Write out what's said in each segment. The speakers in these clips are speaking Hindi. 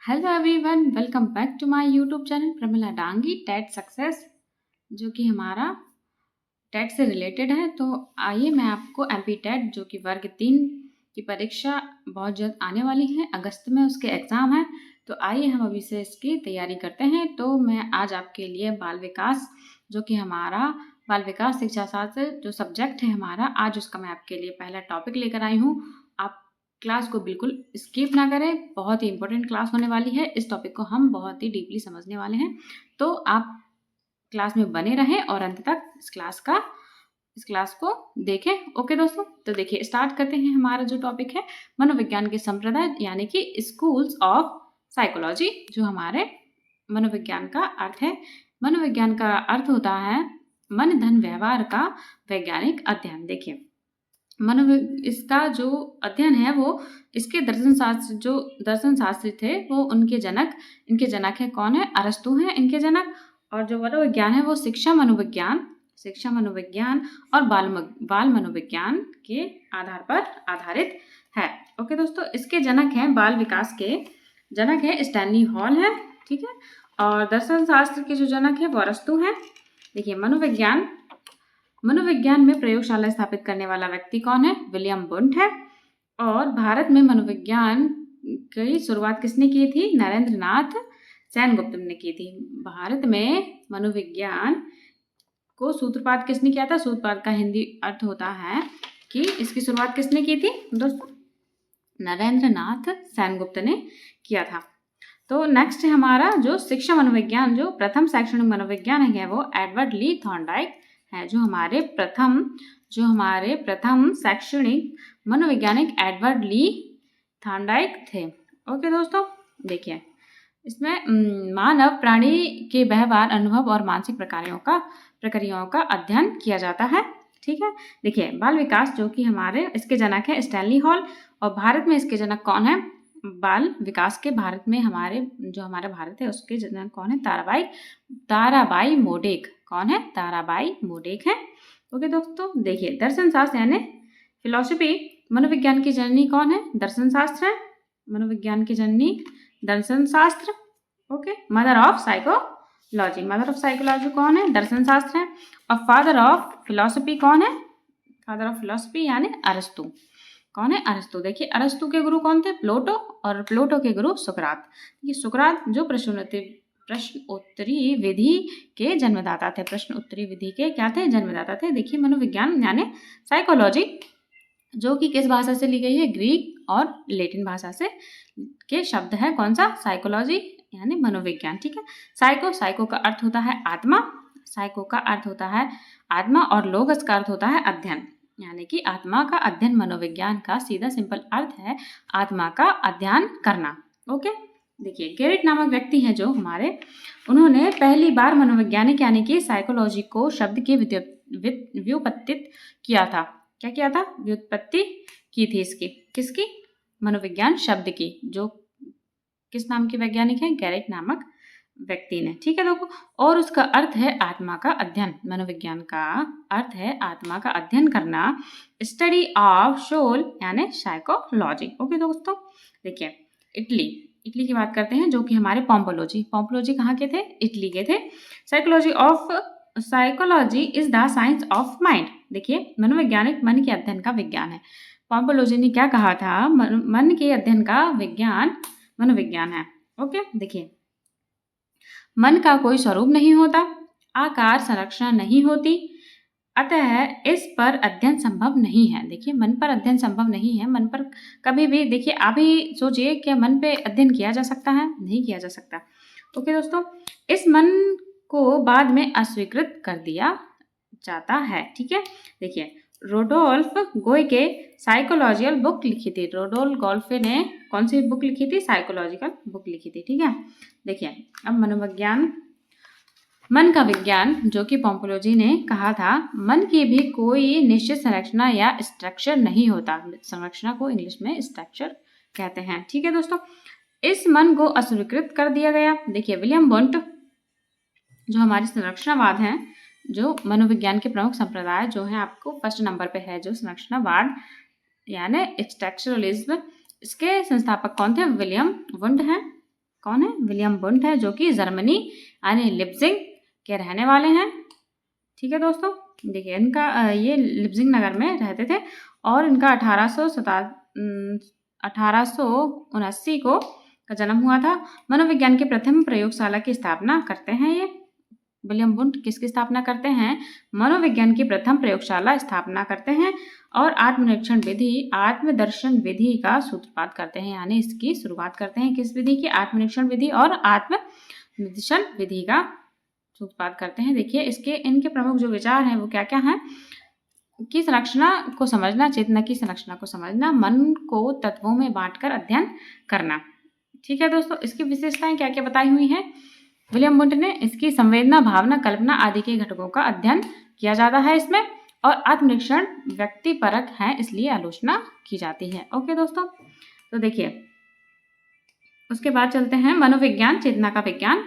Hello everyone, welcome back to my YouTube channel Pramila Dangi TET success, जो कि हमारा टेट से रिलेटेड है। तो आइए मैं आपको एमपी टेट जो कि वर्ग 3 की परीक्षा बहुत जल्द आने वाली है, अगस्त में उसके एग्ज़ाम है। तो आइए हम अभी से इसकी तैयारी करते हैं। तो मैं आज आपके लिए बाल विकास जो कि हमारा बाल विकास शिक्षा शास्त्र जो सब्जेक्ट है हमारा, आज उसका मैं आपके लिए पहला टॉपिक लेकर आई हूँ। आप क्लास को बिल्कुल स्किप ना करें, बहुत ही इंपॉर्टेंट क्लास होने वाली है। इस टॉपिक को हम बहुत ही डीपली समझने वाले हैं, तो आप क्लास में बने रहें और अंत तक इस क्लास को देखें। ओके दोस्तों, तो देखिए स्टार्ट करते हैं। हमारा जो टॉपिक है मनोविज्ञान के संप्रदाय यानी कि स्कूल्स ऑफ साइकोलॉजी। जो हमारे मनोविज्ञान का अर्थ है, मनोविज्ञान का अर्थ होता है मन धन व्यवहार का वैज्ञानिक अध्ययन। देखिए इसका जो अध्ययन है वो इसके दर्शन शास्त्री थे वो इनके जनक है कौन है? अरस्तु हैं इनके जनक। और जो मनोविज्ञान है वो शिक्षा मनोविज्ञान और बाल मनोविज्ञान के आधार पर आधारित है। ओके दोस्तों, इसके जनक हैं बाल विकास के जनक है स्टैनली हॉल है, ठीक है। और दर्शन शास्त्र के जो जनक है वो अरस्तु हैं। देखिए मनोविज्ञान में प्रयोगशाला स्थापित करने वाला व्यक्ति कौन है? विलियम वुंट है। और भारत में मनोविज्ञान की शुरुआत किसने की थी? नरेंद्र नाथ सेनगुप्त ने की थी। भारत में मनोविज्ञान को सूत्रपात किसने किया था? सूत्रपात का हिंदी अर्थ होता है कि इसकी शुरुआत किसने की थी दोस्तों? नरेंद्र नाथ सेनगुप्त ने किया था। तो नेक्स्ट है हमारा जो शिक्षा मनोविज्ञान, जो प्रथम शैक्षणिक मनोविज्ञान है वो एडवर्ड ली थॉर्नडाइक है। जो हमारे प्रथम शैक्षणिक मनोवैज्ञानिक एडवर्ड ली थॉर्नडाइक थे। ओके दोस्तों, देखिए इसमें मानव प्राणी के व्यवहार, अनुभव और मानसिक प्रक्रियाओं का अध्ययन किया जाता है, ठीक है। देखिए बाल विकास जो कि हमारे इसके जनक है स्टैनली हॉल, और भारत में इसके जनक कौन है? बाल विकास के भारत में हमारा भारत है उसके जनक कौन है? ताराबाई मोडेक। कौन है? ताराबाई मोडेक है। ओके दोस्तों, देखिए दर्शन शास्त्र यानी फिलॉसफी, मनोविज्ञान की जननी कौन है? दर्शन शास्त्र है। मनोविज्ञान की जननी दर्शन शास्त्र। ओके, मदर ऑफ साइकोलॉजी कौन है? दर्शन शास्त्र है। और फादर ऑफ फिलॉसफी कौन है? फादर ऑफ फिलॉसफी यानी अरस्तु। कौन है? अरस्तु। देखिए अरस्तु के गुरु कौन थे? प्लेटो, और प्लेटो के गुरु सुकरात। ये सुकरात जो प्रश्न उत्तरी विधि के जन्मदाता थे। प्रश्न उत्तरी विधि के क्या थे? जन्मदाता थे। देखिए मनोविज्ञान यानी साइकोलॉजी जो कि किस भाषा से ली गई है? ग्रीक और लैटिन भाषा से के शब्द है। कौन सा? साइकोलॉजी यानी मनोविज्ञान, ठीक है। साइको का अर्थ होता है आत्मा, और लोगस का अर्थ होता है अध्ययन, यानी कि आत्मा का अध्ययन। मनोविज्ञान का सीधा सिंपल अर्थ है आत्मा का अध्ययन करना। ओके, देखिए गेरिट नामक व्यक्ति हैं जो हमारे, उन्होंने पहली बार मनोवैज्ञानिक यानी कि साइकोलॉजी को शब्द की व्युत्पत्ति किया था। क्या किया था? व्युत्पत्ति की थी इसकी। किसकी? मनोविज्ञान शब्द की। जो किस नाम के वैज्ञानिक हैं? गैरिट नामक व्यक्ति ने, ठीक है लोगों। और उसका अर्थ है आत्मा का अध्ययन। मनोविज्ञान का अर्थ है आत्मा का अध्ययन करना, स्टडी ऑफ सोल यानी साइकोलॉजी। ओके दोस्तों, देखिए इटली की बात करते हैं जो कि हमारे पोम्पोलोजी कहाँ के थे? इटली के थे। Psychology is the science of mind. देखिए मनोवैज्ञानिक मन के अध्ययन का विज्ञान है। पोम्पोलोजी ने क्या कहा था? मन के अध्ययन का विज्ञान मनोविज्ञान है। ओके, देखिए मन का कोई स्वरूप नहीं होता, आकार संरचना नहीं होती, अतः इस पर अध्ययन संभव नहीं है। देखिए मन पर अध्ययन संभव नहीं है। मन पर कभी भी, देखिए आप ही सोचिए क्या मन पे अध्ययन किया जा सकता है? नहीं किया जा सकता। ओके दोस्तों, इस मन को बाद में अस्वीकृत कर दिया जाता है, ठीक है। देखिए रोडोल्फ गोयके साइकोलॉजिकल बुक लिखी थी। रोडोल्फ गोल्फे ने कौन सी बुक लिखी थी? साइकोलॉजिकल बुक लिखी थी, ठीक है। देखिए अब मन का विज्ञान जो कि पोम्पोलोजी ने कहा था, मन की भी कोई निश्चित संरचना या स्ट्रक्चर नहीं होता। संरचना को इंग्लिश में स्ट्रक्चर कहते हैं, ठीक है दोस्तों। इस मन को अस्वीकृत कर दिया गया। देखिए विलियम वुंट जो हमारे संरचनावाद हैं, जो मनोविज्ञान के प्रमुख संप्रदाय जो है आपको फर्स्ट नंबर पे है, जो संरचनावाद यानी स्ट्रक्चरलिज्म, इसके संस्थापक कौन थे? विलियम वुंट हैं। कौन है? विलियम वुंट है, जो कि जर्मनी यानी लिप्जिंग के रहने वाले हैं। ठीक है दोस्तों, देखिए इनका ये लिप्जिंग नगर में रहते थे और इनका 1879 को का जन्म हुआ था। मनोविज्ञान की प्रथम प्रयोगशाला की स्थापना करते हैं ये। विलियम वुंट किसकी स्थापना करते हैं? मनोविज्ञान की प्रथम प्रयोगशाला स्थापना करते हैं और आत्मनिरीक्षण विधि, आत्मदर्शन विधि का सूत्रपात करते हैं, यानी इसकी शुरुआत करते हैं किस विधि की? आत्मनिरीक्षण विधि और आत्मनिर्देशन विधि का सूत्रपात करते हैं। देखिए इसके इनके प्रमुख जो विचार हैं वो क्या क्या हैं कि संरचना को समझना, चेतना की संरचना को समझना, मन को तत्वों में बांटकर अध्ययन करना। ठीक है दोस्तों, इसकी विशेषताएं क्या क्या बताई हुई हैं विलियम वुंट ने? इसकी संवेदना, भावना, कल्पना आदि के घटकों का अध्ययन किया जाता है इसमें, और आत्मनिरीक्षण व्यक्तिपरक है इसलिए आलोचना की जाती है। ओके दोस्तों, तो देखिए उसके बाद चलते हैं मनोविज्ञान चेतना का विज्ञान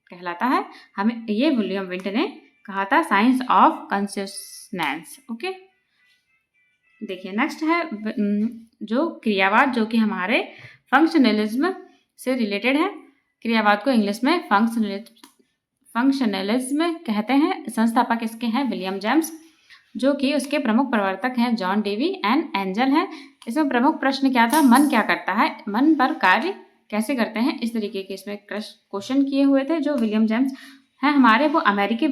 कहलाता है। हमें ये विलियम वुंट ने कहा था, साइंस ऑफ कॉन्शियसनेस। ओके, देखिए नेक्स्ट है जो क्रियावाद, जो कि हमारे फंक्शनलिज्म से रिलेटेड है। क्रियावाद को इंग्लिश में फंक्शनलिज्म कहते हैं। संस्थापक इसके हैं विलियम जेम्स, जो कि उसके प्रमुख प्रवर्तक हैं जॉन डेवी एंड एंजल हैं। इसमें प्रमुख प्रश्न क्या था? मन क्या करता है, मन पर कार्य कैसे करते हैं, इस तरीके के इसमें क्वेश्चन किए हुए थे। जो विलियम जेम्स हैं हमारे, वो अमेरिकी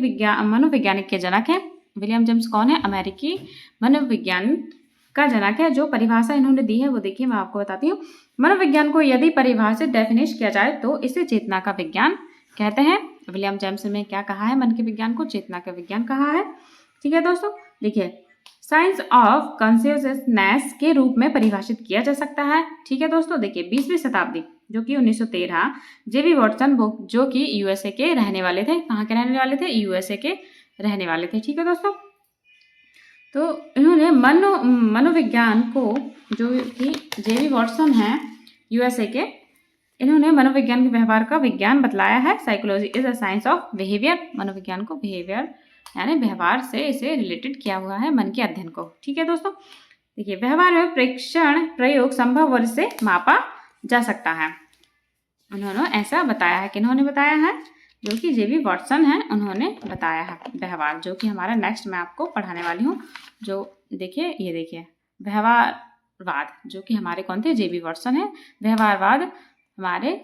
मनोवैज्ञानिक के जनक हैं। विलियम जेम्स कौन है? अमेरिकी मनोविज्ञान का जनक है। जो परिभाषा इन्होंने दी है वो देखिए मैं आपको बताती हूँ। मनोविज्ञान को यदि परिभाषित डेफिनेश किया जाए तो इसे चेतना का विज्ञान कहते हैं। विलियम जेम्स ने क्या कहा है? मन के विज्ञान को चेतना का विज्ञान कहा है। ठीक है दोस्तों, देखिए साइंस ऑफ कॉन्शियसनेस के रूप में परिभाषित किया जा सकता है। ठीक है दोस्तों, देखिए 20वीं शताब्दी जो कि 1913 जेबी वॉटसन, जो कि यूएसए के रहने वाले थे। कहाँ के रहने वाले थे? यूएसए के रहने वाले थे। ठीक है दोस्तों, तो इन्होंने मनोविज्ञान को, जो कि जेबी वॉटसन हैं यूएसए के, इन्होंने मनोविज्ञान के व्यवहार का विज्ञान बतलाया है। Psychology is a science of behaviour, मनोविज्ञान को बिहेवियर यानी व्यवहार से इसे रिलेटेड किया हुआ है, मन के अध्ययन को। ठीक है दोस्तों, देखिए व्यवहार में प्रेक्षण प्रयोग संभव वर्ग से मापा जा सकता है। उन्होंने ऐसा बताया है। किन्होंने बताया है? जो कि जेबी वॉटसन हैं, उन्होंने बताया है व्यवहार, जो कि हमारा नेक्स्ट मैं आपको पढ़ाने वाली हूँ। जो देखिए ये देखिए व्यवहारवाद, जो कि हमारे कौन थे? जेबी वॉटसन है। व्यवहारवाद हमारे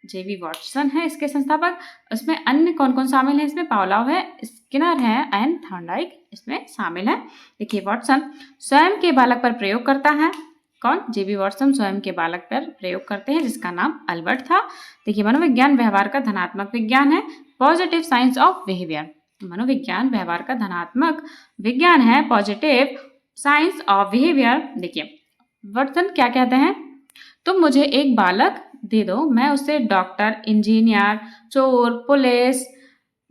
जेबी वॉटसन है इसके संस्थापक। उसमें अन्य कौन कौन शामिल है? इसमें पावलोव है, स्किनर है एंड थॉर्नडाइक इसमें शामिल है। देखिए वॉटसन स्वयं के बालक पर प्रयोग करता है। कौन? जेबी वॉटसन स्वयं के बालक पर प्रयोग करते हैं, जिसका नाम अल्बर्ट था। देखिए मनोविज्ञान व्यवहार का धनात्मक विज्ञान है, पॉजिटिव साइंस ऑफ बिहेवियर। मनोविज्ञान व्यवहार का धनात्मक विज्ञान है, पॉजिटिव साइंस ऑफ बिहेवियर। देखिए वॉटसन क्या कहते हैं? तुम मुझे एक बालक दे दो, मैं उसे डॉक्टर, इंजीनियर, चोर, पुलिस,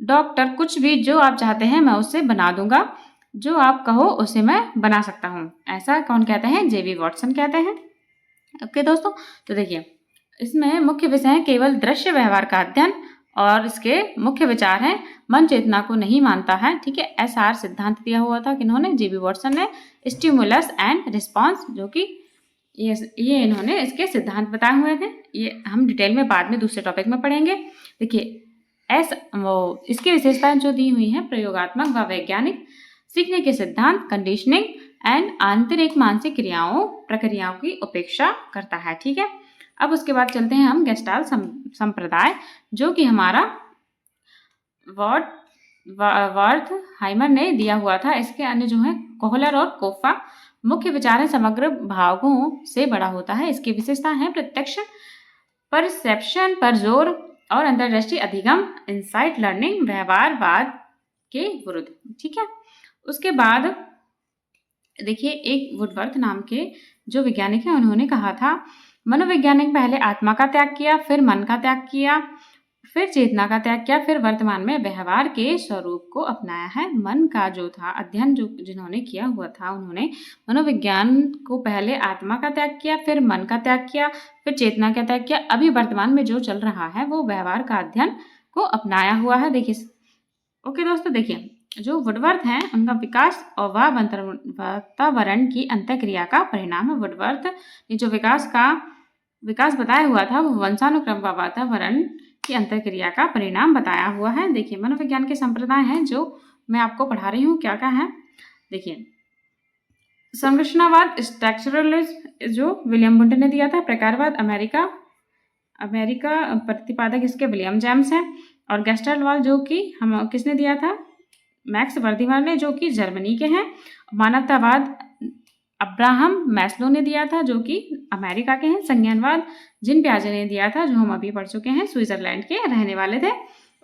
डॉक्टर, कुछ भी जो आप चाहते हैं मैं उसे बना दूंगा, जो आप कहो उसे मैं बना सकता हूँ। ऐसा कौन कहते हैं? जेबी वॉटसन कहते हैं। ओके दोस्तों, तो देखिए इसमें मुख्य विषय है केवल दृश्य व्यवहार का अध्ययन, और इसके मुख्य विचार हैं मन चेतना को नहीं मानता है। ठीक है, एसआर सिद्धांत दिया हुआ था किन्होंने? जेबी वॉटसन ने। स्टिमुलस एंड रिस्पॉन्स, जो कि ये इन्होंने इसके सिद्धांत बताए हुए थे। ये हम डिटेल में बाद में दूसरे टॉपिक में पढ़ेंगे। देखिए इसकी विशेषताएं जो दी हुई हैं, प्रयोगात्मक व वैज्ञानिक, सीखने के सिद्धांत, कंडीशनिंग एंड आंतरिक मानसिक प्रक्रियाओं की उपेक्षा करता है। ठीक है, अब उसके बाद चलते हैं हम गेस्टाल्ट संप्रदाय, जो कि हमारा वर्थहाइमर ने दिया हुआ था। इसके अन्य जो है कोहलर और कोफा। मुख्य विचार है समग्र भागों से बड़ा होता है। इसकी विशेषता है प्रत्यक्ष परसेप्शन पर जोर और अंतर्दृष्टि अधिगम, इंसाइट लर्निंग, व्यवहारवाद के विरुद्ध। ठीक है, उसके बाद देखिए एक वुडवर्थ नाम के जो वैज्ञानिक हैं, उन्होंने कहा था मनोवैज्ञानिक पहले आत्मा का त्याग किया, फिर मन का त्याग किया, फिर चेतना का त्याग किया, फिर वर्तमान में व्यवहार के स्वरूप को अपनाया है। मन का जो था अध्ययन जो जिन्होंने किया हुआ था, उन्होंने मनोविज्ञान को पहले आत्मा का त्याग किया, फिर मन का त्याग किया, फिर चेतना का त्याग किया। अभी वर्तमान में जो चल रहा है वो व्यवहार का अध्ययन को अपनाया हुआ है। देखिए ओके दोस्तों, देखिए जो वुडवर्थ हैं उनका विकास और वातावरण की अंतःक्रिया का परिणाम है। वुडवर्थ ने जो विकास का विकास बताया हुआ था वो वंशानुक्रम व वातावरण की अंतरक्रिया का परिणाम बताया हुआ है। देखिए मनोविज्ञान के संप्रदाय हैं जो मैं आपको पढ़ा रही हूँ, क्या क्या है देखिए। संरचनावाद स्ट्रक्चरलिज्म जो विलियम वुंट ने दिया था। प्रकारवाद अमेरिका प्रतिपादक इसके विलियम जेम्स हैं। और गेस्टाल्टवाद जो कि हम किसने दिया था, मैक्स वर्दीमान ने, जो कि जर्मनी के हैं। मानवतावाद अब्राहम मैस्लो ने दिया था जो कि अमेरिका के हैं। संज्ञानवाद जीन पियाजे ने दिया था जो हम अभी पढ़ चुके हैं, स्विट्जरलैंड के रहने वाले थे।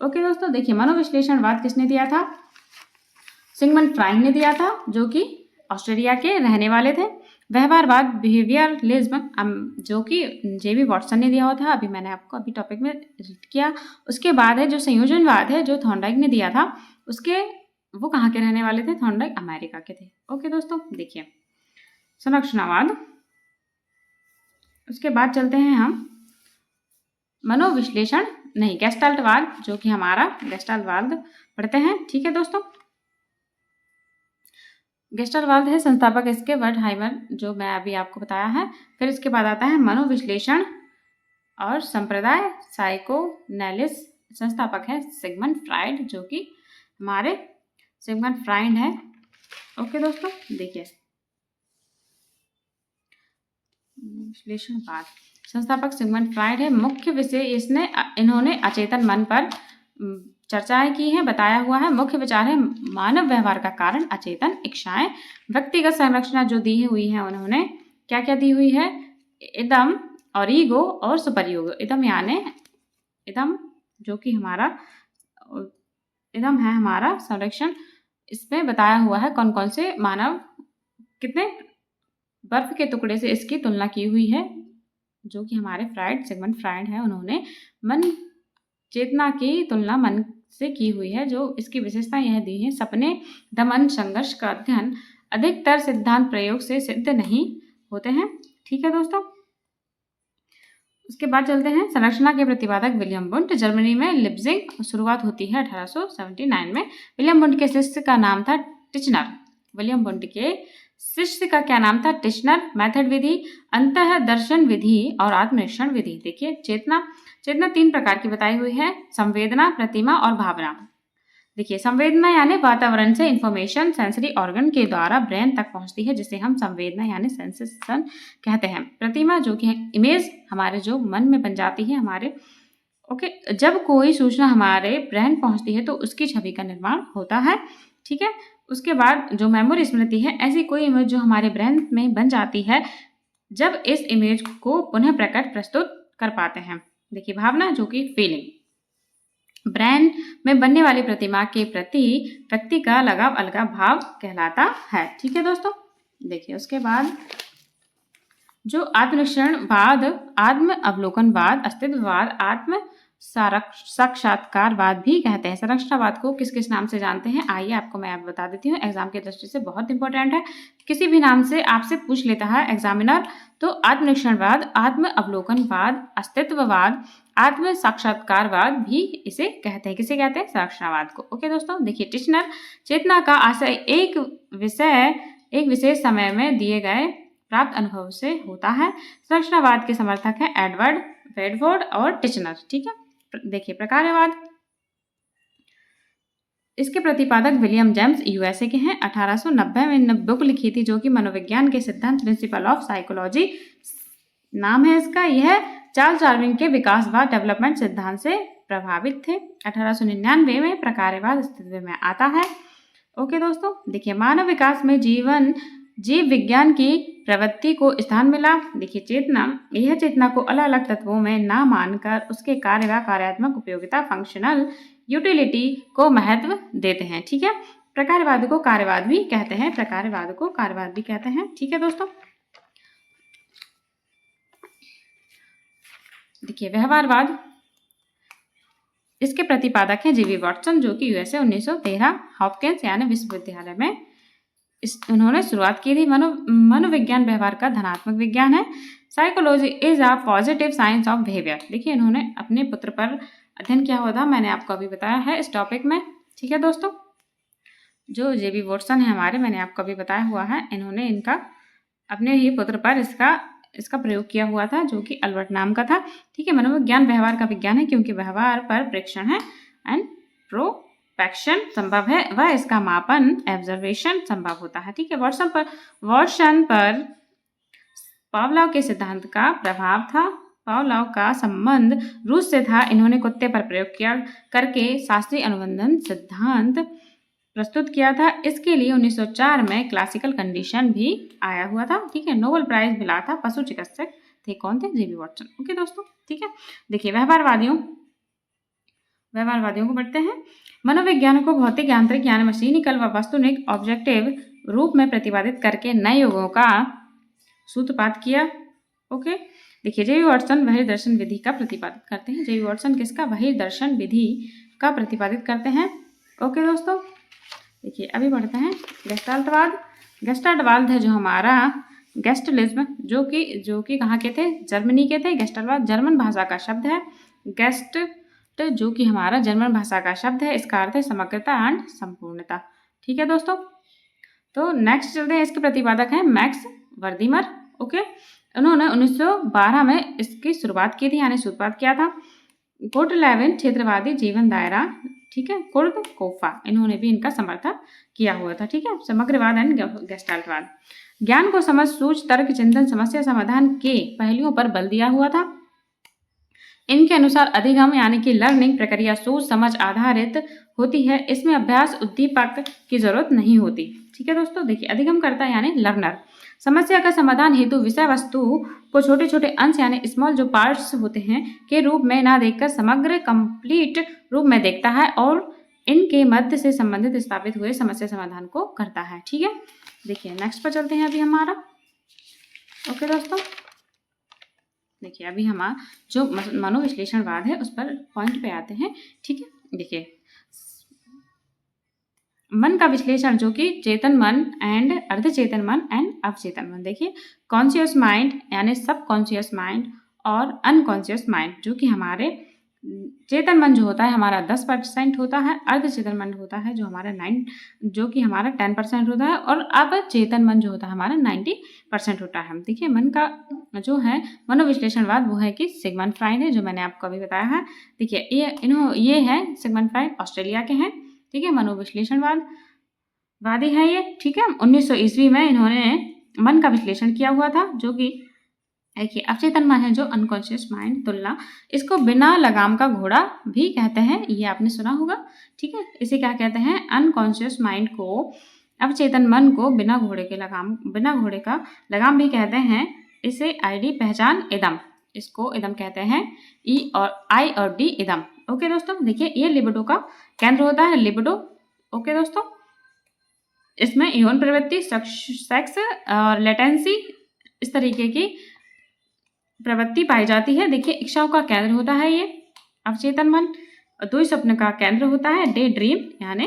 ओके दोस्तों, देखिए मनोविश्लेषणवाद किसने दिया था, सिगमंड फ्राइड ने दिया था जो कि ऑस्ट्रेलिया के रहने वाले थे। व्यवहारवाद बिहेवियरलिज्म जो कि जेबी वॉटसन ने दिया हुआ था, अभी मैंने आपको अभी टॉपिक में रीड किया। उसके बाद है जो संयोजनवाद है जो थॉर्नडाइक ने दिया था, उसके वो कहाँ के रहने वाले थे, थॉर्नडाइक अमेरिका के थे। ओके दोस्तों, देखिए संरचनावाद। उसके बाद चलते हैं हम मनोविश्लेषण नहीं गेस्टाल्टवाद जो कि हमारा गेस्टाल्टवाद पढ़ते हैं। ठीक है दोस्तों, गेस्टाल्टवाद है संस्थापक इसके वर्डहाइमर जो मैं अभी आपको बताया है। फिर इसके बाद आता है मनोविश्लेषण और संप्रदाय साइकोएनालिसिस, संस्थापक है सिगमंड फ्राइड जो कि हमारे सिगमंड फ्राइड है। ओके दोस्तों, देखिए विश्लेषणवाद संस्थापक सिगमंड फ्राइड है। मुख्य विषय इन्होंने अचेतन मन पर चर्चाएं की हैं, बताया हुआ है। मुख्य विचार है मानव व्यवहार का कारण अचेतन इच्छाएं। व्यक्तिगत संरचना जो दी हुई है उन्होंने क्या क्या दी हुई है, इदम और ईगो और सुपर ईगो। इदम यानी इदम जो कि हमारा इदम है हमारा संरक्षण, इसमें बताया हुआ है कौन कौन से मानव कितने बर्फ के टुकड़े से इसकी तुलना की हुई है जो कि हमारे फ्राइड सिगमंड फ्राइड है, उन्होंने मन चेतना की तुलना मन से की हुई है। जो इसकी विशेषता यह दी है, सपने दमन संघर्ष का अध्ययन अधिकतर सिद्धांत प्रयोग से सिद्ध नहीं होते हैं। ठीक है दोस्तों, उसके बाद चलते हैं संरचना के प्रतिपादक विलियम वुंट। जर्मनी में लिप्जिंग शुरुआत होती है 1879 में। विलियम वुंट के शिष्य का नाम था टिचनर। विलियम वुंट के शिष्य का क्या नाम था, टिचनर। मेथड विधि, अंतः दर्शन विधि और आत्मनिरीक्षण विधि। देखिए चेतना 3 प्रकार की बताई हुई है, संवेदना, प्रतिमा और भावना। देखिए संवेदना यानी वातावरण से इंफॉर्मेशन सेंसरी ऑर्गन के द्वारा ब्रेन तक पहुंचती है जिसे हम संवेदना यानी सेंसेशन कहते हैं। प्रतिमा जो कि इमेज हमारे जो मन में बन जाती है हमारे। ओके, जब कोई सूचना हमारे ब्रेन पहुंचती है तो उसकी छवि का निर्माण होता है। ठीक है, उसके बाद जो मेमोरी स्मृति है, ऐसी कोई इमेज जो हमारे ब्रेन में बन जाती है जब इस इमेज को पुनः प्रस्तुत कर पाते हैं। देखिए भावना जो कि फीलिंग, ब्रेन में बनने वाली प्रतिमा के प्रति व्यक्ति का लगाव अलगाव भाव कहलाता है। ठीक है दोस्तों, देखिए उसके बाद जो आत्मनिरीक्षणवाद, आत्म अवलोकनवाद, अस्तित्ववाद, आत्म साक्षात्कारवाद भी कहते हैं। संरचनावाद को किस किस नाम से जानते हैं, आइए आपको मैं बता देती हूँ, एग्जाम की दृष्टि से बहुत इंपॉर्टेंट है। किसी भी नाम से आपसे पूछ लेता है एग्जामिनर, तो आत्मनिरीक्षणवाद, आत्म अवलोकनवाद, अस्तित्ववाद, आत्म साक्षात्कारवाद भी इसे कहते हैं। किसे कहते हैं, संरचनावाद को। ओके दोस्तों, देखिए टिचनर, चेतना का आशय एक विशेष समय में दिए गए प्राप्त अनुभव से होता है। संरचनावाद के समर्थक हैं एडवर्ड बेडफोर्ड और टिचनर। ठीक है, देखिए प्रकारवाद, इसके प्रतिपादक विलियम जेम्स यूएसए के हैं। 1890 में बुक लिखी थी जो कि मनोविज्ञान के सिद्धांत, प्रिंसिपल ऑफ साइकोलॉजी नाम है इसका। यह चार्ल्स डार्विन के विकासवाद डेवलपमेंट सिद्धांत से प्रभावित थे। 1899 में प्रकारवाद अस्तित्व में आता है। ओके दोस्तों, देखिए मानव विकास में जीव विज्ञान की प्रवृत्ति को स्थान मिला। देखिए चेतना, यह चेतना को अलग अलग तत्वों में ना मानकर उसके कार्य व कार्यात्मक उपयोगिता, फंक्शनल यूटिलिटी को महत्व देते हैं। ठीक है, प्रकारवाद को कार्यवाद भी कहते हैं, प्रकारवाद को कार्यवाद भी कहते हैं। ठीक है दोस्तों, देखिए व्यवहारवाद, इसके प्रतिपादक हैं जेबी वॉटसन जो कि यूएसए 1913 हॉपकिंस यानी विश्वविद्यालय में उन्होंने शुरुआत की थी। मनोविज्ञान व्यवहार का धनात्मक विज्ञान है। Psychology is a positive science of behaviour. देखिए इन्होंने अपने पुत्र पर अध्ययन किया हुआ था, मैंने आपको अभी बताया है इस टॉपिक में। ठीक है दोस्तों, जो जेबी वॉटसन है हमारे, मैंने आपको अभी बताया हुआ है, इन्होंने इनका अपने ही पुत्र पर इसका इसका प्रयोग किया हुआ था, जो कि अल्बर्ट नाम का था। ठीक है, मनोविज्ञान व्यवहार का विज्ञान है, क्योंकि व्यवहार पर प्रेक्षण है एंड प्रोपेक्शन संभव है, वह इसका मापन ऑब्जर्वेशन संभव होता है। ठीक है, वर्षन पर पावलोव के सिद्धांत का प्रभाव था। पावलोव का संबंध रूस से था। इन्होंने कुत्ते पर प्रयोग किया करके शास्त्रीय अनुबंधन सिद्धांत प्रस्तुत किया था। इसके लिए 1904 में क्लासिकल कंडीशन भी आया हुआ था। ठीक है, नोबेल प्राइज मिला था। पशु चिकित्सक थे, कौन थे? जेबी वाटसन। ओके दोस्तों, ठीक है। देखिए, व्यवहारवादियों को पढ़ते हैं। मनोविज्ञान को भौतिक, यांत्रिक यानी मशीनिकल व वस्तुनिक ऑब्जेक्टिव रूप में प्रतिपादित करके नए युगों का सूत्रपात किया। ओके, देखिए, जेबी वाटसन बहिर् दर्शन विधि का प्रतिपादित करते हैं। जेबी वाटसन किसका? बहिर् दर्शन विधि का प्रतिपादित करते हैं। ओके दोस्तों, देखिए अभी पढ़ते हैं गेस्टाल्टवाद। गेस्टाल्टवाद है जो हमारा गेस्टलिज्म, जो कि कहाँ के थे? जर्मनी के थे। गेस्टाल्टवाद जर्मन भाषा का शब्द है। गेस्ट जो कि हमारा जर्मन भाषा का शब्द है, इसका अर्थ है समग्रता एंड संपूर्णता। ठीक है दोस्तों, तो नेक्स्ट चलते हैं। इसके प्रतिपादक हैं मैक्स वर्दीमर। ओके, उन्होंने 1912 में इसकी शुरुआत की थी, यानी सूत्रपात किया था। कोटलेवन क्षेत्रवादी जीवन दायरा, ठीक है, कुर्द कोफा, इन्होंने भी इनका समर्थन किया हुआ था। ठीक है, समग्रवाद एंड गेस्टाल्टवाद ज्ञान को समझ, सूझ, तर्क, चिंतन, समस्या समाधान के पहलुओं पर बल दिया हुआ था। इनके अनुसार अधिगम यानी कि लर्निंग प्रक्रिया सोच समझ आधारित होती है। इसमें अभ्यास उद्दीपक की जरूरत नहीं होती। ठीक है दोस्तों, देखिए अधिगम करता है यानी लर्नर समस्या का समाधान हेतु विषय वस्तु को छोटे छोटे अंश यानी स्मॉल जो पार्ट्स होते हैं के रूप में ना देखकर समग्र कंप्लीट रूप में देखता है और इनके मध्य से संबंधित स्थापित हुए समस्या समाधान को करता है। ठीक है, देखिए नेक्स्ट पर चलते हैं अभी हमारा। ओके दोस्तों, देखिए अभी हमारा जो मनोविश्लेषणवाद है उस पर पॉइंट पे आते हैं। ठीक है, देखिए मन का विश्लेषण जो कि चेतन मन एंड अर्धचेतन मन एंड अवचेतन मन। देखिए कॉन्शियस माइंड यानी सब कॉन्शियस माइंड और अनकॉन्शियस माइंड, जो कि हमारे चेतन मन जो होता है हमारा 10% होता है, अर्धचेतन मन होता है जो हमारा 10% होता है, और अवचेतन मन जो होता है हमारा 90% होता है। देखिए मन का जो है मनोविश्लेषणवाद वो है कि सिगमंड फ्राइड है, जो मैंने आपको अभी बताया है। देखिए ये है सिगमंड फ्राइड, ऑस्ट्रेलिया के हैं। ठीक है, मनोविश्लेषणवादी है ये। ठीक है, 1900 ईस्वी में इन्होंने मन का विश्लेषण किया हुआ था, जो कि देखिए अवचेतन मन है जो अनकॉन्शियस माइंड तुलना, इसको बिना लगाम का घोड़ा भी कहते हैं, ये आपने सुना होगा। ठीक है, इसे क्या कहते हैं? अनकॉन्शियस माइंड को, अवचेतन मन को बिना घोड़े का लगाम भी कहते हैं। इसे आईडी पहचान इदम, इसको इदम कहते हैं, ई और आई और डी इदम। ओके दोस्तों, देखिए ये लिबिडो का केंद्र होता है, लिबिडो। ओके दोस्तों, इसमें यौन प्रवृत्ति, सेक्स और लेटेंसी इस तरीके की प्रवृत्ति पाई जाती है। देखिए इच्छाओं का केंद्र होता है ये अवचेतन मन। दुई स्वप्न का केंद्र होता है डे ड्रीम, यानी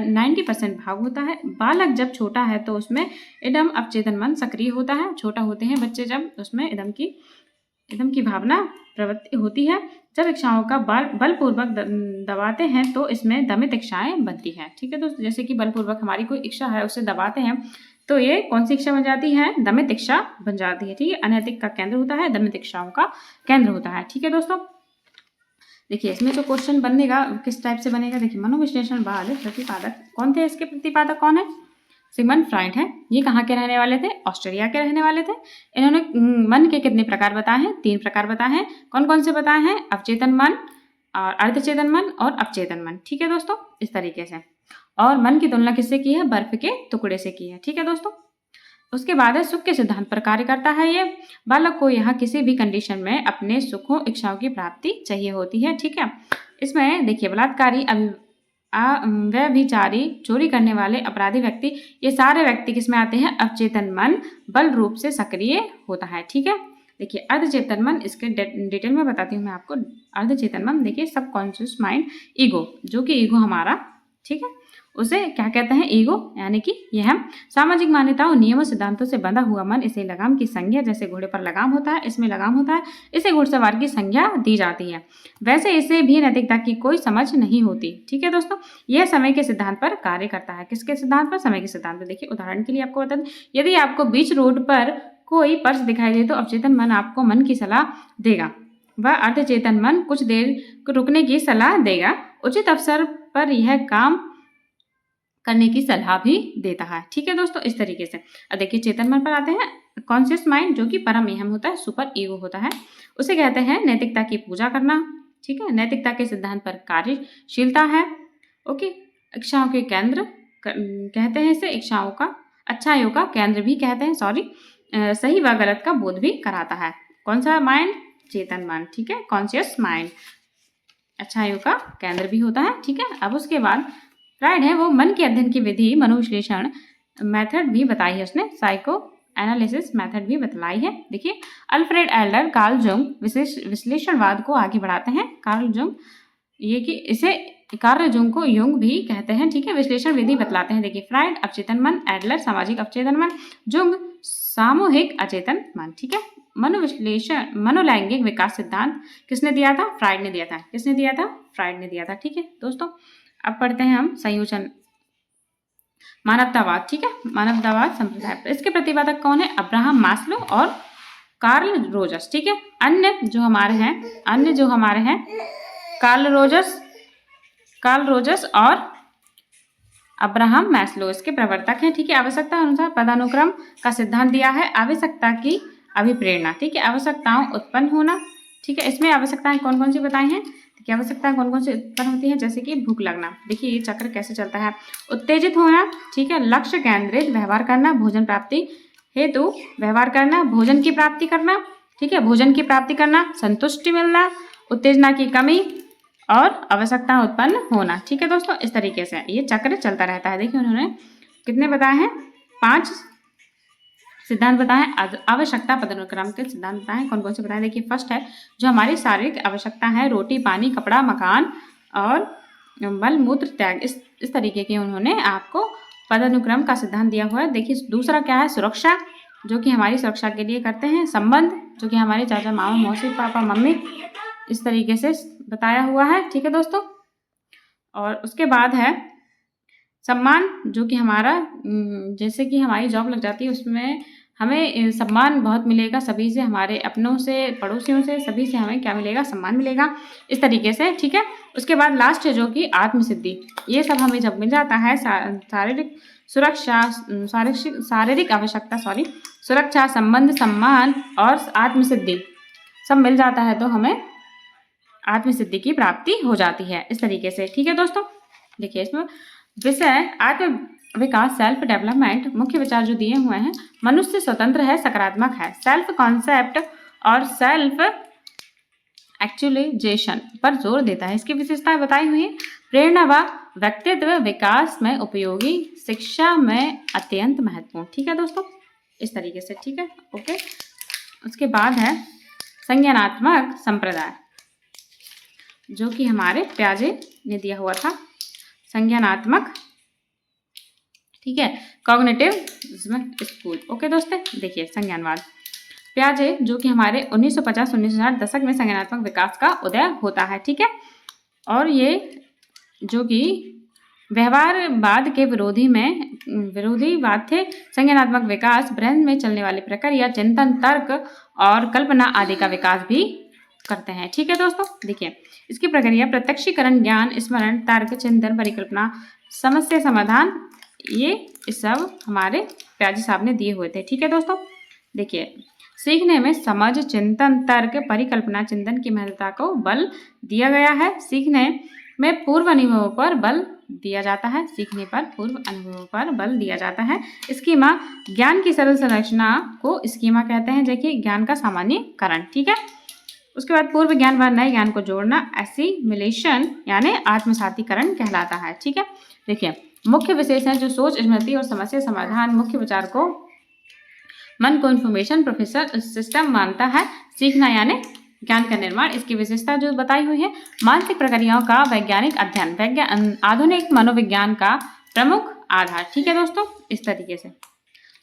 90% भाग होता है। बालक जब छोटा है तो उसमें इदम अवचेतन मन सक्रिय होता है। छोटा होते हैं बच्चे जब, उसमें इदम की भावना प्रवृत्ति होती है। जब इच्छाओं का बलपूर्वक दबाते हैं तो इसमें दमित इच्छाएं बनती हैं। ठीक है दोस्तों, जैसे कि बलपूर्वक हमारी कोई इच्छा है उसे दबाते हैं तो ये कौन सी इच्छा बन जाती है? दमित इच्छा बन जाती है। ठीक है, अनैतिक का केंद्र होता है, दमित इच्छाओं का केंद्र होता है। ठीक है दोस्तों, देखिए इसमें जो क्वेश्चन बनेगा किस टाइप से बनेगा। देखिए मनोविश्लेषणवाद प्रतिपादक कौन थे? इसके प्रतिपादक कौन है? सिगमंड फ्राइड है। ये कहाँ के रहने वाले थे? ऑस्ट्रेलिया के रहने वाले थे। इन्होंने मन के कितने प्रकार बताए हैं? 3 प्रकार बताए हैं। कौन कौन से बताए हैं? अवचेतन मन और अर्धचेतन मन और अवचेतन मन। ठीक है दोस्तों, इस तरीके से। और मन की तुलना किससे की है? बर्फ के टुकड़े से की है। ठीक है दोस्तों, उसके बाद है सुख के सिद्धांत पर कार्य करता है ये। बालक को यहाँ किसी भी कंडीशन में अपने सुखों इच्छाओं की प्राप्ति चाहिए होती है। ठीक है, इसमें देखिए बलात्कारी, व्यभिचारी, चोरी करने वाले, अपराधी व्यक्ति, ये सारे व्यक्ति किसमें आते हैं? अवचेतन मन बल रूप से सक्रिय होता है। ठीक है, देखिए अर्धचेतन मन, इसके डिटेल में बताती हूँ मैं आपको। अर्धचेतन मन देखिए सबकॉन्शियस माइंड, ईगो, जो कि ईगो हमारा, ठीक है, उसे क्या कहते हैं? ईगो, यानी कि यह सामाजिक मान्यताओं, नियमों, सिद्धांतों से बंधा हुआ मन। इसे लगाम की संज्ञा, जैसे घोड़े पर लगाम होता है, इसमें लगाम होता है, इसे घुड़सवार की संज्ञा दी जाती है। वैसे इसे भी नैतिकता की कोई समझ नहीं होती। ठीक है दोस्तों, यह समय के सिद्धांत पर कार्य करता है। किसके सिद्धांत पर? समय के सिद्धांत पर। देखिए उदाहरण के लिए आपको बता दें, यदि आपको बीच रोड पर कोई पर्स दिखाई दे तो अवचेतन मन आपको मन की सलाह देगा। वह अर्धचेतन मन कुछ देर रुकने की सलाह देगा। उचित अवसर पर यह काम करने की सलाह भी देता है। ठीक है दोस्तों, इस तरीके से। अब देखिए चेतन मन पर आते हैं। कॉन्शियस माइंड जो कि परम एहम होता है, सुपर ईगो होता है, उसे कहते हैं नैतिकता की पूजा करना। ठीक है, नैतिकता के सिद्धांत पर कार्यशीलता है। ओके, इच्छाओं के केंद्र कहते हैं इसे, इच्छाओं का, अच्छाइयों का केंद्र भी कहते हैं, सॉरी, सही व गलत का बोध भी कराता है। कौन सा माइंड? चेतन माइंड। ठीक है, कॉन्शियस माइंड अच्छाइयों का केंद्र भी होता है। ठीक है, अब उसके बाद फ्राइड है वो मन के अध्ययन की विधि, मनोविश्लेषण मेथड भी बताई है उसने, साइको एनालिसिस मेथड भी बतलाई है। देखिए अल्फ्रेड एडलर, कार्ल जुंग विश्लेषणवाद को आगे बढ़ाते हैं। कार्ल जुंग, ये कि इसे कार्ल जुंग को युंग भी कहते हैं। ठीक है, विश्लेषण विधि बतलाते हैं। देखिए फ्राइड अवचेतन मन, एडलर सामाजिक अवचेतन मन, जुंग सामूहिक अचेतन मन। ठीक है, मनोविश्लेषण मनोलैंगिक विकास सिद्धांत किसने दिया था? फ्राइड ने दिया था। किसने दिया था? फ्राइड ने दिया था। ठीक है दोस्तों, अब पढ़ते हैं हम संयोजन मानवतावाद। ठीक है, मानवतावाद संप्रदाय, इसके प्रतिपादक कौन है? अब्राहम मास्लो और कार्ल रोजर्स। ठीक है, अन्य जो हमारे हैं कार्ल रोजर्स और अब्राहम मैस्लो इसके प्रवर्तक हैं। ठीक है, आवश्यकता अनुसार पदानुक्रम का सिद्धांत दिया है। आवश्यकता की अभिप्रेरणा। ठीक है, आवश्यकताओं उत्पन्न होना। ठीक है, इसमें आवश्यकताएं कौन कौन सी बताई हैं? देखिए आवश्यकताएं कौन कौन सी उत्पन्न होती हैं, जैसे कि भूख लगना। देखिए ये चक्र कैसे चलता है। उत्तेजित होना। ठीक है, लक्ष्य केंद्रित व्यवहार करना, भोजन प्राप्ति हेतु व्यवहार करना, भोजन की प्राप्ति करना। ठीक है, भोजन की प्राप्ति करना, संतुष्टि मिलना, उत्तेजना की कमी और आवश्यकता उत्पन्न होना। ठीक है दोस्तों, इस तरीके से ये चक्र चलता रहता है। देखिए उन्होंने कितने बताए हैं? 5 सिद्धांत बताए। आवश्यकता पदानुक्रम के सिद्धांत बताए। कौन कौन से बताए? देखिए फर्स्ट है जो हमारी शारीरिक आवश्यकता है, रोटी पानी कपड़ा मकान और मल मूत्र त्याग, इस तरीके के उन्होंने आपको पदानुक्रम का सिद्धांत दिया हुआ है। देखिए दूसरा क्या है? सुरक्षा, जो कि हमारी सुरक्षा के लिए करते हैं। संबंध, जो कि हमारे चाचा मामा मौसी पापा मम्मी, इस तरीके से बताया हुआ है। ठीक है दोस्तों, और उसके बाद है सम्मान, जो कि हमारा जैसे कि हमारी जॉब लग जाती है उसमें हमें सम्मान बहुत मिलेगा सभी से, हमारे अपनों से पड़ोसियों से सभी से हमें क्या मिलेगा? सम्मान मिलेगा, इस तरीके से। ठीक है, उसके बाद लास्ट है जो कि आत्मसिद्धि। ये सब हमें जब मिल जाता है, शारीरिक सुरक्षा, शारीरिक आवश्यकता, सुरक्षा, संबंध, सम्मान और आत्मसिद्धि सब मिल जाता है तो हमें आत्मसिद्धि की प्राप्ति हो जाती है, इस तरीके से। ठीक है दोस्तों, देखिए इसमें विषय आत्म विकास, सेल्फ डेवलपमेंट, मुख्य विचार जो दिए हुए हैं। मनुष्य स्वतंत्र है, सकारात्मक है, सेल्फ कॉन्सेप्ट और सेल्फ एक्चुअलाइजेशन पर जोर देता है। इसकी विशेषताएं बताई हुई है। प्रेरणा व व्यक्तित्व विकास में उपयोगी, शिक्षा में अत्यंत महत्वपूर्ण। ठीक है दोस्तों, इस तरीके से। ठीक है, ओके। उसके बाद है संज्ञानात्मक संप्रदाय, जो कि हमारे प्याजे ने दिया हुआ था। संज्ञानात्मक, ठीक है, कॉग्निटिव स्कूल। ओके दोस्तों, देखिए संज्ञानवाद, प्याजे, जो कि हमारे 1950-1960 दशक में संज्ञानात्मक विकास का उदय होता है। ठीक है, और ये जो कि व्यवहारवाद के विरोधीवाद थे। संज्ञानात्मक विकास ब्रेन में चलने वाली प्रक्रिया, चिंतन, तर्क और कल्पना आदि का विकास भी करते हैं। ठीक है दोस्तों, देखिए इसकी प्रक्रिया प्रत्यक्षीकरण, ज्ञान, स्मरण, तर्क, चिंतन, परिकल्पना, समस्या समाधान, ये सब हमारे प्याजे साहब ने दिए हुए थे। ठीक है दोस्तों, देखिए सीखने में समझ, चिंतन, तर्क, परिकल्पना, चिंतन की महत्वता को बल दिया गया है। सीखने में पूर्व अनुभवों पर बल दिया जाता है। सीखने पर पूर्व अनुभवों पर बल दिया जाता है। स्कीमा, ज्ञान की सरल संरचना को स्कीमा कहते हैं, देखिए ज्ञान का सामान्यकरण। ठीक है, उसके बाद पूर्व ज्ञान व नए ज्ञान को जोड़ना, एसिमिलेशन यानी आत्मसातीकरण कहलाता है। ठीक है, देखिए मुख्य विशेष है जो सोच, स्मृति और समस्या समाधान, मुख्य विचार को मन को इंफॉर्मेशन प्रोसेसर सिस्टम मानता है। सीखना यानी ज्ञान का निर्माण, इसकी विशेषता जो बताई हुई है। मानसिक प्रक्रियाओं का वैज्ञानिक अध्ययन, आधुनिक मनोविज्ञान का प्रमुख आधार। ठीक है दोस्तों, इस तरीके से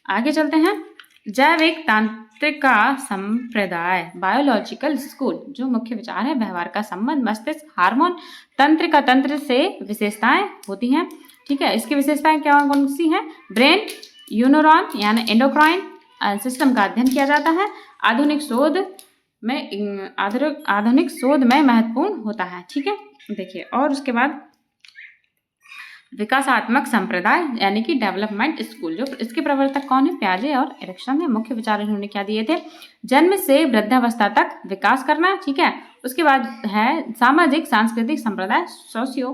आगे चलते हैं। जैविक तांत्रिका संप्रदाय, बायोलॉजिकल स्कूल, जो मुख्य विचार है व्यवहार का संबंध, मस्तिष्क, हार्मोन, तंत्रिका तंत्र से विशेषताएं होती हैं। ठीक है, इसकी विशेषताएं क्या कौन सी हैं? ब्रेन, यूनोरॉन यानी एंडोक्राइन, सिस्टम का अध्ययन किया जाता है। आधुनिक शोध में महत्वपूर्ण होता है। ठीक है, देखिए, और उसके बाद विकासात्मक संप्रदाय यानी कि डेवलपमेंट स्कूल, जो इसके प्रवर्तक कौन है? पियाजे और एरिक्सन है। मुख्य विचार इन्होंने क्या दिए थे? जन्म से वृद्धावस्था तक विकास करना। ठीक है, उसके बाद है सामाजिक सांस्कृतिक संप्रदाय, सोशियो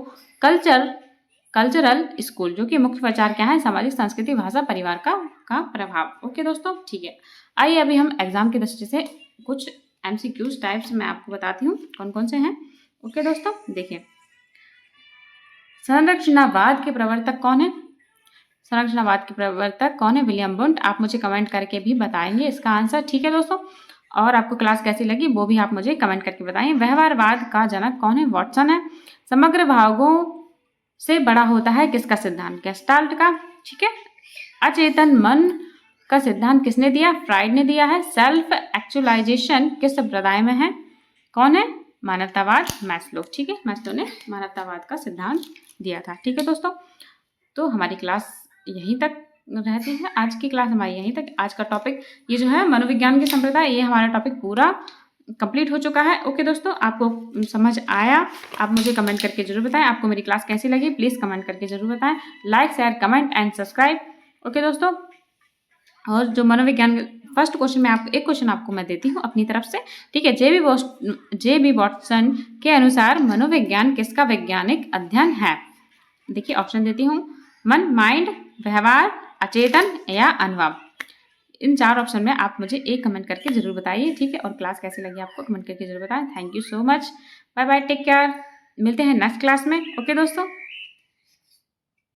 कल्चरल स्कूल, जो कि मुख्य विचार क्या है? सामाजिक सांस्कृतिक भाषा परिवार का प्रभाव। ओके दोस्तों, ठीक है। आइए अभी हम एग्जाम की दृष्टि से कुछ MCQs टाइप्स मैं आपको बताती हूँ कौन कौन से हैं। ओके दोस्तों, देखिए, संरचनावाद के प्रवर्तक कौन है? संरचनावाद के प्रवर्तक कौन है? William Wundt. आप मुझे कमेंट करके भी बताएंगे इसका आंसर। ठीक है दोस्तों, और आपको क्लास कैसी लगी वो भी आप मुझे कमेंट करके बताएं। व्यवहारवाद का जनक कौन है? वॉटसन है। समग्र भागों से बड़ा होता है किसका सिद्धांत? गेस्टाल्ट का। ठीक है, अचेतन मन का सिद्धांत किसने दिया? फ्राइड ने दिया है। सेल्फ एक्चुअलाइजेशन किस संप्रदाय में है? कौन है? मानवतावाद, मैस्लो। ठीक है, मैस्लो ने मानवतावाद का सिद्धांत दिया था। ठीक है दोस्तों, तो हमारी क्लास यहीं तक रहती है। आज की क्लास हमारी यहीं तक। आज का टॉपिक ये जो है मनोविज्ञान के संप्रदाय, ये हमारा टॉपिक पूरा कंप्लीट हो चुका है। ओके दोस्तों, आपको समझ आया? आप मुझे कमेंट करके जरूर बताएं। आपको मेरी क्लास कैसी लगी प्लीज़ कमेंट करके जरूर बताएं। Like, share, comment and subscribe. Okay दोस्तों, और जो मनोविज्ञान फर्स्ट क्वेश्चन में आपको एक क्वेश्चन आपको मैं देती हूँ अपनी तरफ से। ठीक है, जे बी वॉटसन के अनुसार मनोविज्ञान किसका वैज्ञानिक अध्ययन है? देखिए, ऑप्शन देती हूँ, मन, माइंड, व्यवहार, अचेतन या अनुभव। इन 4 ऑप्शन में आप मुझे एक कमेंट करके जरूर बताइए। ठीक है, और क्लास कैसी लगी आपको कमेंट करके जरूर बताएं। Thank you so much, bye bye, take care. मिलते हैं नेक्स्ट क्लास में। ओके दोस्तों।